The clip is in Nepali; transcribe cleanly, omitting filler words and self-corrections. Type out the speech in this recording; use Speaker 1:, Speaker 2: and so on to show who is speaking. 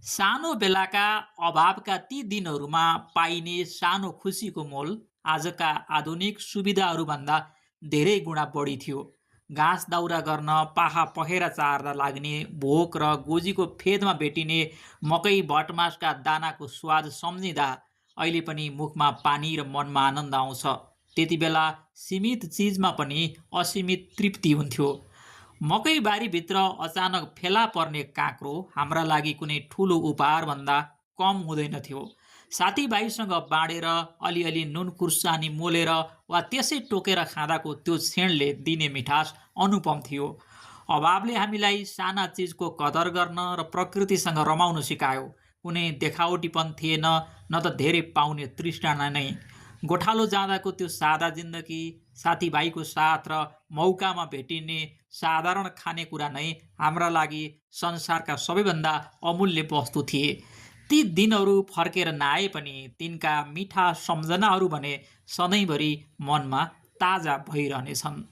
Speaker 1: सानो बेलाका अभावका ती दिनहरूमा पाइने सानो खुसीको मोल आजका आधुनिक सुविधाहरूभन्दा धेरै गुणा बढी थियो। घाँस दाउरा गर्न पाखा पखेरा चार्दा लाग्ने भोक र गोजीको फेदमा भेटिने मकै भटमासका दानाको स्वाद सम्झिँदा अहिले पनि मुखमा पानी र मनमा आनन्द आउँछ। त्यति बेला सीमित चिजमा पनि असीमित तृप्ति हुन्थ्यो। मकैबारीभित्र अचानक फेला पर्ने काँक्रो हाम्रा लागि कुनै ठुलो उपहारभन्दा कम हुँदैनथ्यो। साथीभाइसँग बाँडेर अलिअलि नुन खुर्सानी मोलेर वा त्यसै टोकेर खाँदाको त्यो क्षणले दिने मिठास अनुपम थियो। अभावले हामीलाई साना चिजको कदर गर्न र प्रकृतिसँग रमाउन सिकायो। कुनै देखावटीपन थिएन, न त धेरै पाउने तृष्णा नै। गोठालो जाँदाको त्यो सादा जिन्दगी, साथीभाइको साथ र मौकामा भेटिने साधारण खानेकुरा नै हाम्रा लागि संसारका सबैभन्दा अमूल्य वस्तु थिए। ती दिनहरू फर्केर नआए पनि तिनका मिठा सम्झनाहरू भने सधैँभरि मनमा ताजा भइरहनेछन्।